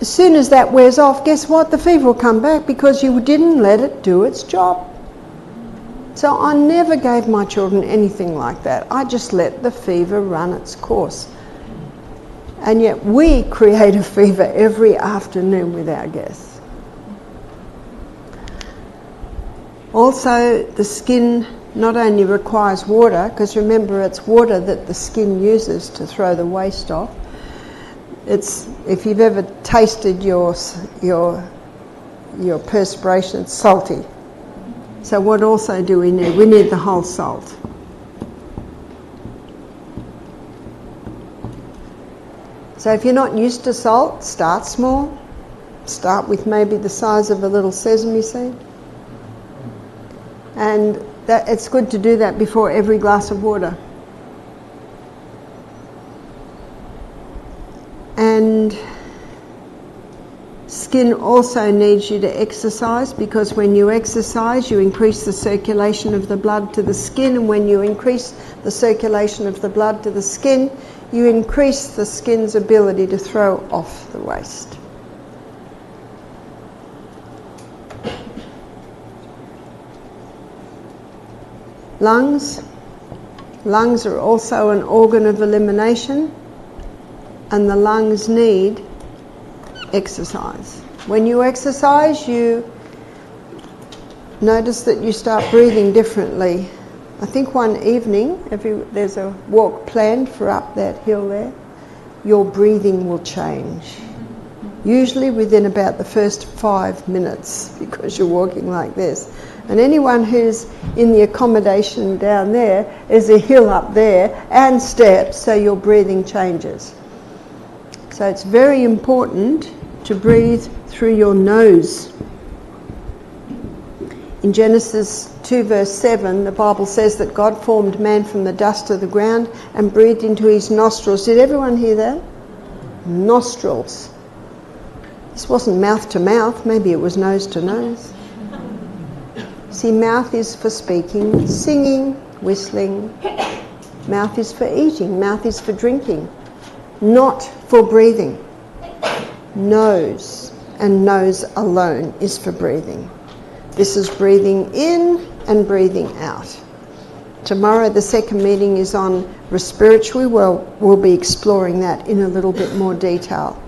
As soon as that wears off, guess what? The fever will come back because you didn't let it do its job. So I never gave my children anything like that. I just let the fever run its course. And yet we create a fever every afternoon with our guests. Also, the skin not only requires water, because remember it's water that the skin uses to throw the waste off. If you've ever tasted your perspiration, it's salty. So what also do we need? We need the whole salt. So if you're not used to salt, start small. Start with maybe the size of a little sesame seed. And it's good to do that before every glass of water. And skin also needs you to exercise, because when you exercise you increase the circulation of the blood to the skin, and when you increase the circulation of the blood to the skin, you increase the skin's ability to throw off the waste. Lungs. Lungs are also an organ of elimination, and the lungs need exercise. When you exercise, you notice that you start breathing differently. I think one evening, there's a walk planned for up that hill there, your breathing will change. Usually within about the first 5 minutes, because you're walking like this. And anyone who's in the accommodation down there, there's a hill up there and steps, so your breathing changes. So it's very important to breathe through your nose. In Genesis 2 verse 7, the Bible says that God formed man from the dust of the ground and breathed into his nostrils. Did everyone hear that? Nostrils. This wasn't mouth to mouth, maybe it was nose to nose. See, mouth is for speaking, singing, whistling. Mouth is for eating, mouth is for drinking, not for breathing. Nose, and nose alone, is for breathing. This is breathing in and breathing out. Tomorrow the second meeting is on respiratory. We'll be exploring that in a little bit more detail.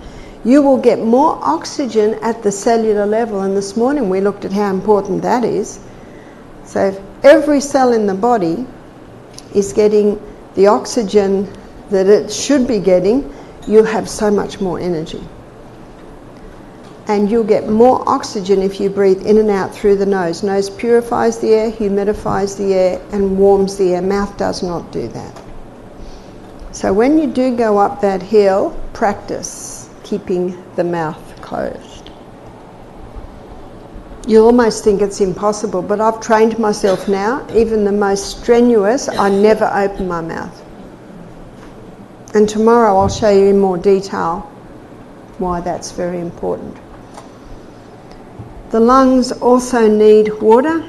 You will get more oxygen at the cellular level, and this morning we looked at how important that is. So if every cell in the body is getting the oxygen that it should be getting, you'll have so much more energy. And you'll get more oxygen if you breathe in and out through the nose. Nose purifies the air, humidifies the air, and warms the air. Mouth does not do that. So when you do go up that hill, practice keeping the mouth closed. You almost think it's impossible, but I've trained myself now. Even the most strenuous, I never open my mouth. And tomorrow I'll show you in more detail why that's very important. The lungs also need water,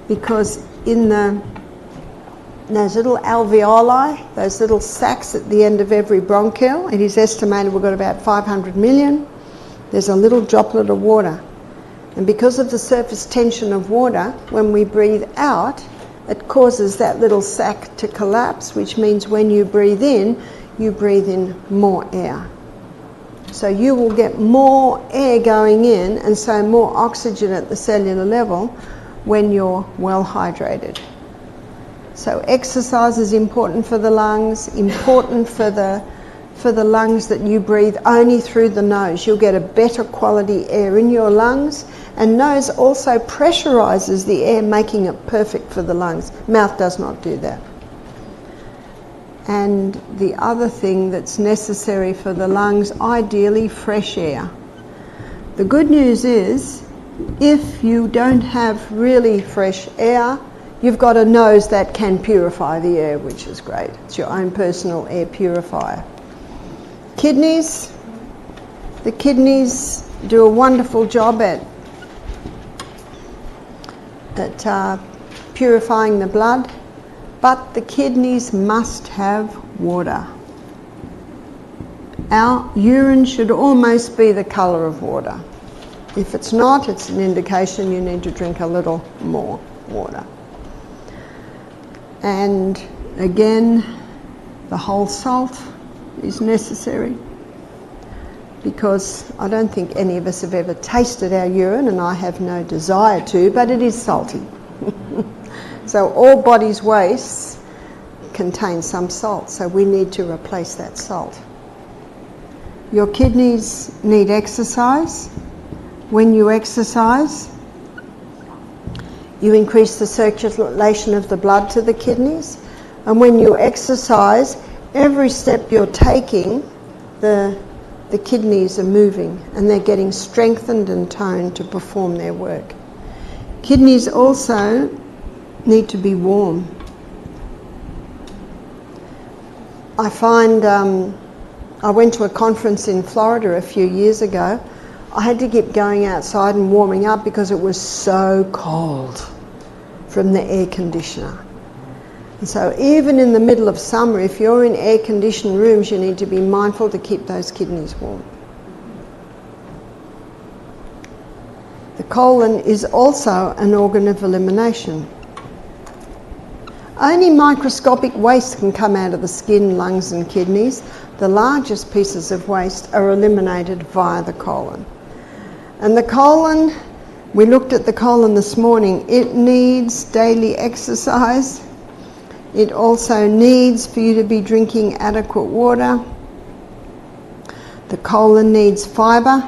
because in those little alveoli, those little sacs at the end of every bronchial, it is estimated we've got about 500 million. There's a little droplet of water. And because of the surface tension of water, when we breathe out, it causes that little sac to collapse, which means when you breathe in more air. So you will get more air going in, and so more oxygen at the cellular level when you're well hydrated. So exercise is important for the lungs, important for the lungs that you breathe only through the nose. You'll get a better quality air in your lungs, and nose also pressurizes the air, making it perfect for the lungs. Mouth does not do that. And the other thing that's necessary for the lungs, ideally fresh air. The good news is, if you don't have really fresh air, you've got a nose that can purify the air, which is great. It's your own personal air purifier. Kidneys. The kidneys do a wonderful job at purifying the blood, but the kidneys must have water. Our urine should almost be the colour of water. If it's not, it's an indication you need to drink a little more water. And again, the whole salt is necessary, because I don't think any of us have ever tasted our urine, and I have no desire to, but it is salty. So all body's wastes contain some salt, so we need to replace that salt. Your kidneys need exercise. When you exercise, you increase the circulation of the blood to the kidneys, and when you exercise, every step you're taking, the kidneys are moving, and they're getting strengthened and toned to perform their work. Kidneys also need to be warm. I find, I went to a conference in Florida a few years ago. I had to keep going outside and warming up because it was so cold from the air conditioner. And so even in the middle of summer, if you're in air-conditioned rooms, you need to be mindful to keep those kidneys warm. The colon is also an organ of elimination. Only microscopic waste can come out of the skin, lungs and kidneys. The largest pieces of waste are eliminated via the colon. And the colon, we looked at the colon this morning, it needs daily exercise. It also needs for you to be drinking adequate water. The colon needs fibre.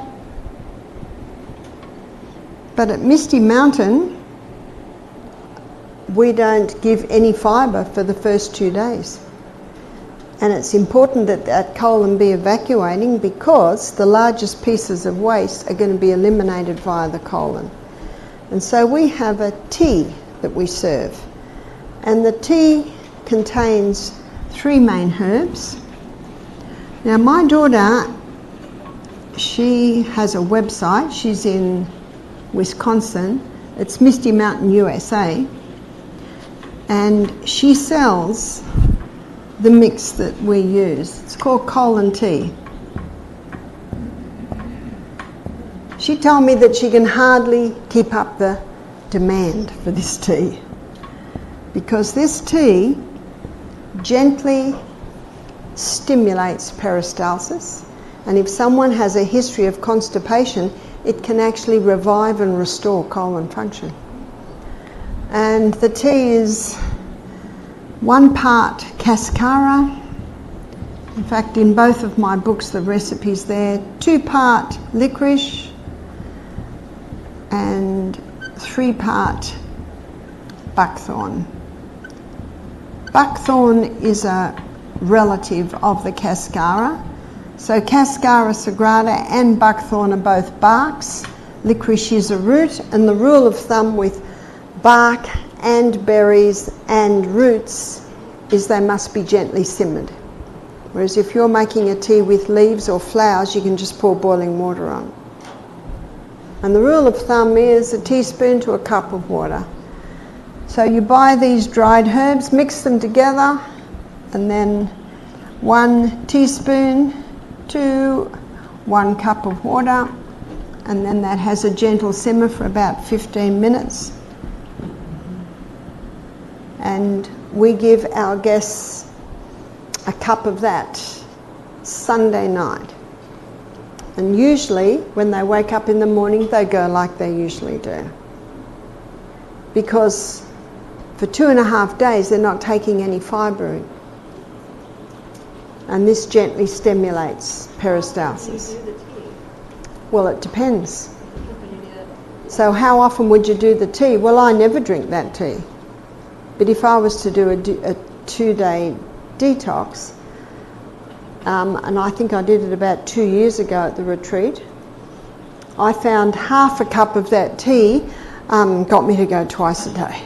But at Misty Mountain, we don't give any fibre for the first 2 days. And it's important that that colon be evacuating, because the largest pieces of waste are going to be eliminated via the colon. And so we have a tea that we serve. And the tea contains 3 main herbs. Now my daughter, she has a website. She's in Wisconsin. It's Misty Mountain USA. And she sells the mix that we use. It's called colon tea. She told me that she can hardly keep up the demand for this tea, because this tea gently stimulates peristalsis, And if someone has a history of constipation, it can actually revive and restore colon function. And the tea is 1 part cascara. In fact, in both of my books, the recipe's there. 2 part licorice and 3 part buckthorn. Buckthorn is a relative of the cascara. So cascara sagrada and buckthorn are both barks. Licorice is a root, and the rule of thumb with bark and berries and roots is they must be gently simmered. Whereas if you're making a tea with leaves or flowers, you can just pour boiling water on. And the rule of thumb is a teaspoon to a cup of water. So you buy these dried herbs, mix them together, and then 1 teaspoon to 1 cup of water, and then that has a gentle simmer for about 15 minutes. And we give our guests a cup of that Sunday night. And usually when they wake up in the morning, they go like they usually do. Because for 2.5 days they're not taking any fibre in. And this gently stimulates peristalsis. Well, it depends. So how often would you do the tea? Well, I never drink that tea. But if I was to do a 2-day detox, and I think I did it about 2 years ago at the retreat, I found half a cup of that tea got me to go twice a day.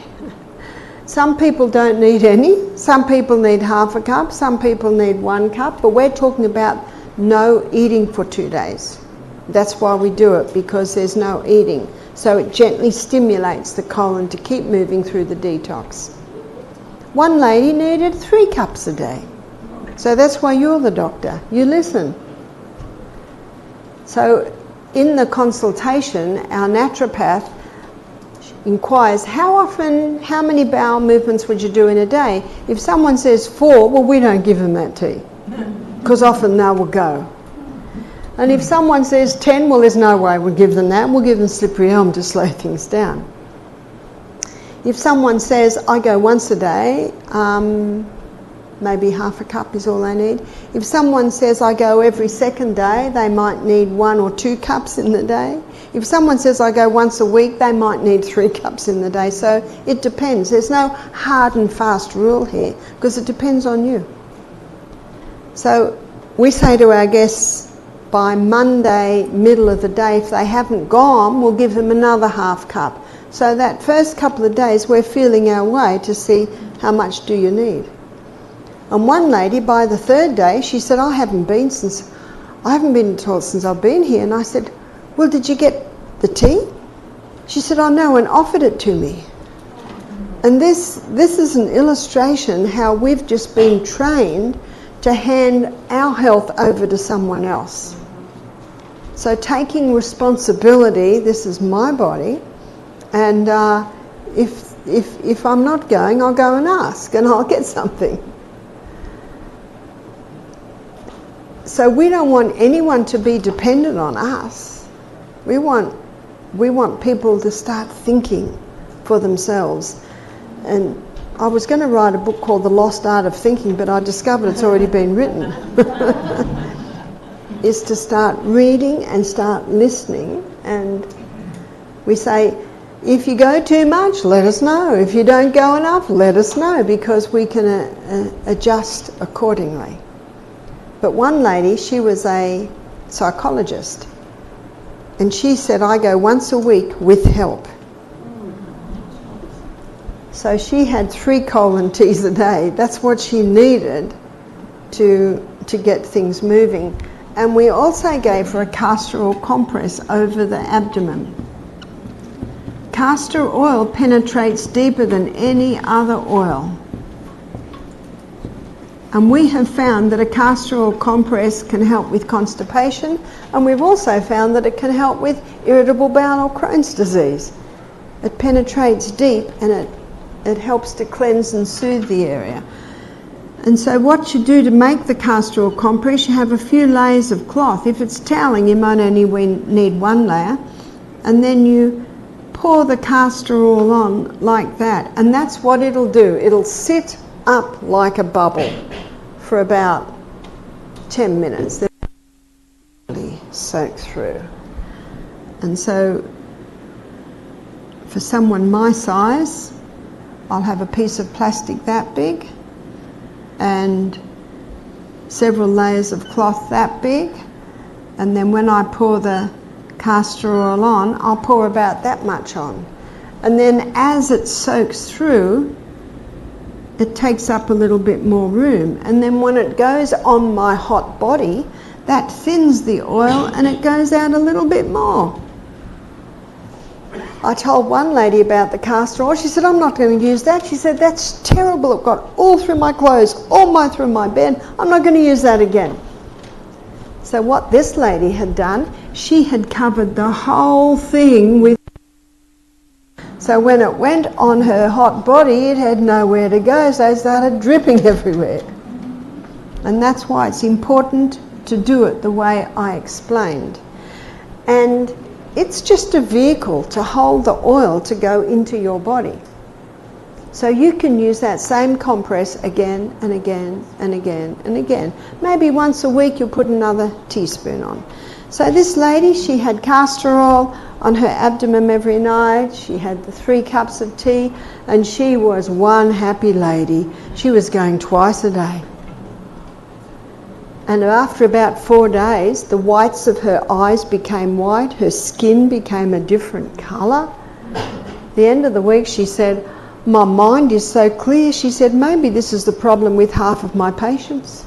Some people don't need any, some people need half a cup, some people need 1 cup, but we're talking about no eating for 2 days. That's why we do it, because there's no eating. So it gently stimulates the colon to keep moving through the detox. One lady needed 3 cups a day. So that's why you're the doctor. You listen. So in the consultation, our naturopath inquires, how many bowel movements would you do in a day? If someone says 4, well, we don't give them that tea, because often they will go. And if someone says 10, well, there's no way we'll give them that. We'll give them slippery elm to slow things down. If someone says, I go once a day, maybe half a cup is all they need. If someone says, I go every second day, they might need 1 or 2 cups in the day. If someone says, I go once a week, they might need 3 cups in the day. So it depends. There's no hard and fast rule here, because it depends on you. So we say to our guests, by Monday, middle of the day, if they haven't gone, we'll give them another half cup. So that first couple of days, we're feeling our way to see how much do you need. And one lady, by the 3rd day, she said, I haven't been to the toilet since I've been here. And I said, well, did you get the tea? She said, oh, no one offered it to me. And this is an illustration how we've just been trained to hand our health over to someone else. So taking responsibility, this is my body, and if I'm not going, I'll go and ask and I'll get something. So we don't want anyone to be dependent on us. We want people to start thinking for themselves. And I was going to write a book called The Lost Art of Thinking, but I discovered it's already been written. Is to start reading and start listening. And we say, if you go too much, let us know. If you don't go enough, let us know, because we can adjust accordingly. But one lady, she was a psychologist, and she said, I go once a week with help. So she had 3 colon teas a day. That's what she needed to get things moving. And we also gave her a castor oil compress over the abdomen. Castor oil penetrates deeper than any other oil. And we have found that a castor oil compress can help with constipation, and we've also found that it can help with irritable bowel or Crohn's disease. It penetrates deep, and it helps to cleanse and soothe the area. And so what you do to make the castor oil compress, you have a few layers of cloth. If it's toweling, you might only need one layer. And then you pour the castor oil on like that. And that's what it'll do. It'll sit up like a bubble for about 10 minutes. Then really soak through. And so for someone my size, I'll have a piece of plastic that big and several layers of cloth that big, and then when I pour the castor oil on, I'll pour about that much on. And then as it soaks through, it takes up a little bit more room. And then when it goes on my hot body, that thins the oil and it goes out a little bit more. I told one lady about the castor oil. She said, I'm not going to use that. She said, that's terrible. It got all through my clothes, all through my bed. I'm not going to use that again. So what this lady had done, she had covered the whole thing with... So when it went on her hot body, it had nowhere to go, so it started dripping everywhere. And that's why it's important to do it the way I explained. And it's just a vehicle to hold the oil to go into your body. So you can use that same compress again and again and again and again. Maybe once a week you'll put another teaspoon on. So this lady, she had castor oil on her abdomen every night. She had the 3 cups of tea, and she was one happy lady. She was going twice a day. And after about 4 days, the whites of her eyes became white, her skin became a different colour. At the end of the week, she said, my mind is so clear. She said, maybe this is the problem with half of my patients.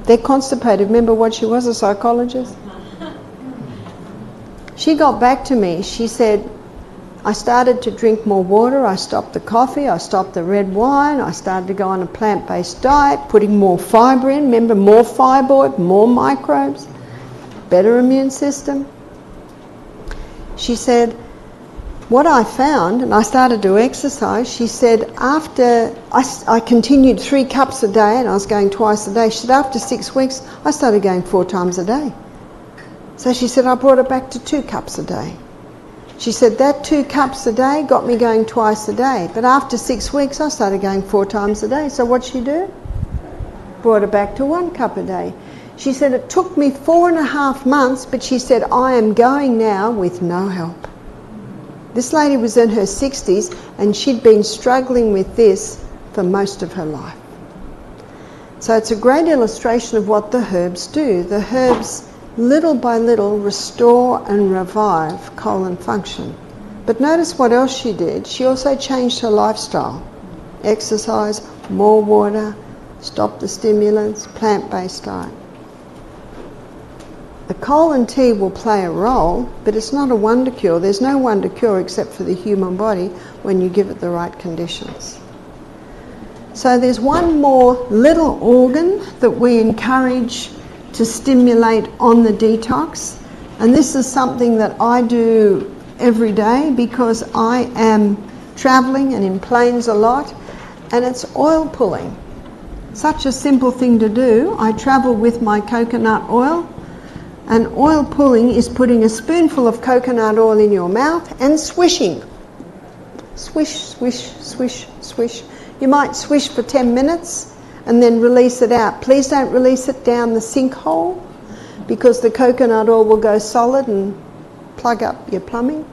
They're constipated. Remember what she was, a psychologist? She got back to me. She said, I started to drink more water, I stopped the coffee, I stopped the red wine, I started to go on a plant-based diet, putting more fibre in, remember, more fibre, more microbes, better immune system. She said, what I found, and I started to exercise, she said, after I continued 3 cups a day and I was going twice a day, she said, after 6 weeks, I started going 4 times a day. So she said, I brought it back to 2 cups a day. She said, that 2 cups a day got me going twice a day. But after 6 weeks, I started going 4 times a day. So what'd she do? Brought it back to 1 cup a day. She said, it took me 4.5 months, but she said, I am going now with no help. This lady was in her 60s, and she'd been struggling with this for most of her life. So it's a great illustration of what the herbs do. The herbs, little by little, restore and revive colon function. But notice what else she did. She also changed her lifestyle. Exercise, more water, stop the stimulants, plant-based diet. The colon tea will play a role, but it's not a wonder cure. There's no wonder cure except for the human body when you give it the right conditions. So there's one more little organ that we encourage to stimulate on the detox, and this is something that I do every day because I am travelling and in planes a lot, and it's oil pulling. Such a simple thing to do. I travel with my coconut oil, and oil pulling is putting a spoonful of coconut oil in your mouth and swishing. Swish, swish, swish, swish. You might swish for 10 minutes and then release it out. Please don't release it down the sinkhole because the coconut oil will go solid and plug up your plumbing.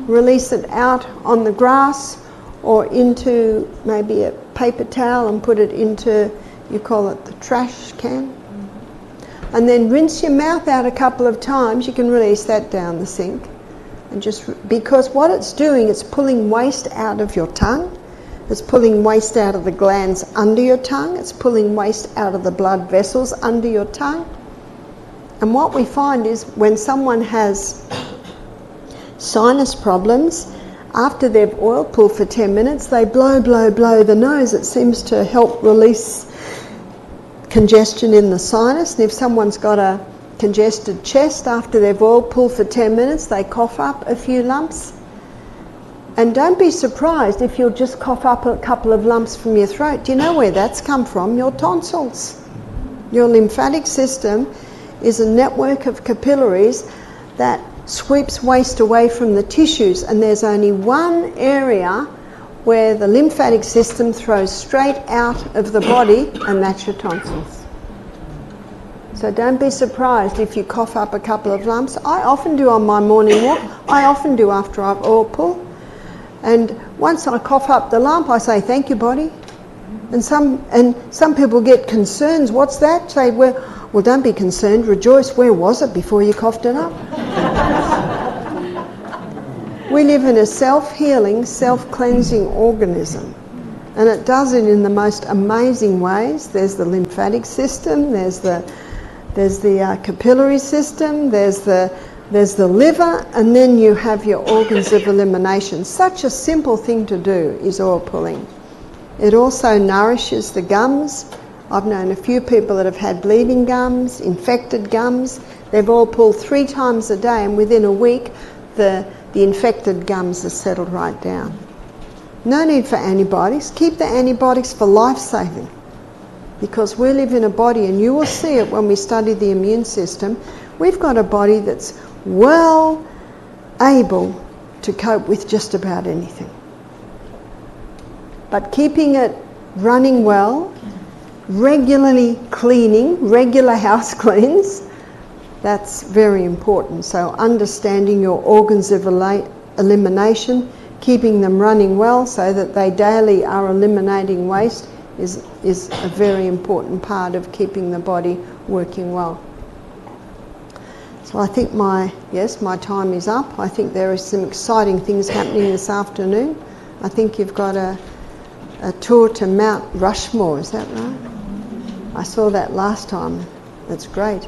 Release it out on the grass or into maybe a paper towel and put it into, you call it the trash can. And then rinse your mouth out a couple of times. You can release that down the sink. And just because what it's doing, it's pulling waste out of your tongue. It's pulling waste out of the glands under your tongue. It's pulling waste out of the blood vessels under your tongue. And what we find is when someone has sinus problems, after they've oil pulled for 10 minutes, they blow the nose. It seems to help release congestion in the sinus. And if someone's got a congested chest, after they've oil pulled for 10 minutes, they cough up a few lumps. And don't be surprised if you'll just cough up a couple of lumps from your throat. Do you know where that's come from? Your tonsils. Your lymphatic system is a network of capillaries that sweeps waste away from the tissues, and there's only one area where the lymphatic system throws straight out of the body, and that's your tonsils. So don't be surprised if you cough up a couple of lumps. I often do on my morning walk. I often do after I've oil pulled. And once I cough up the lump, I say, thank you, body. And some people get concerns. What's that? Say, well, don't be concerned. Rejoice. Where was it before you coughed it up? We live in a self-healing, self-cleansing organism. And it does it in the most amazing ways. There's the lymphatic system. There's the capillary system. There's the liver, and then you have your organs of elimination. Such a simple thing to do is oil pulling. It also nourishes the gums. I've known a few people that have had bleeding gums, infected gums. They've oil pulled 3 times a day, and within a week the infected gums are settled right down. No need for antibiotics. Keep the antibiotics for life-saving, because we live in a body, and you will see it when we study the immune system. We've got a body that's well able to cope with just about anything. But keeping it running well, regularly cleaning, regular house cleans, that's very important. So understanding your organs of elimination, keeping them running well so that they daily are eliminating waste is a very important part of keeping the body working well. So I think my time is up. I think there are some exciting things happening this afternoon. I think you've got a tour to Mount Rushmore, is that right? I saw that last time. That's great.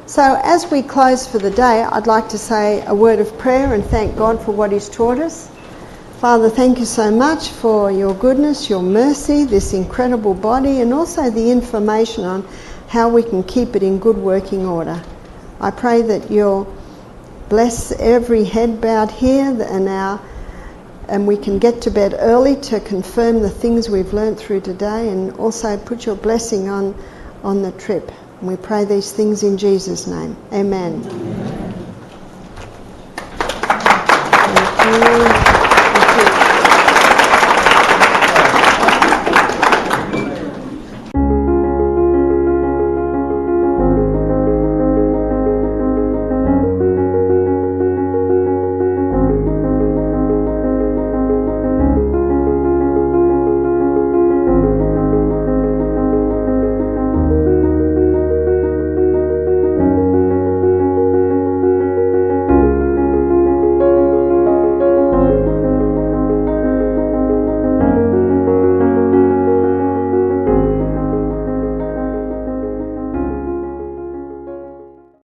So as we close for the day, I'd like to say a word of prayer and thank God for what He's taught us. Father, thank you so much for your goodness, your mercy, this incredible body, and also the information on how we can keep it in good working order. I pray that you'll bless every head bowed here and we can get to bed early to confirm the things we've learnt through today, and also put your blessing on the trip. And we pray these things in Jesus' name. Amen.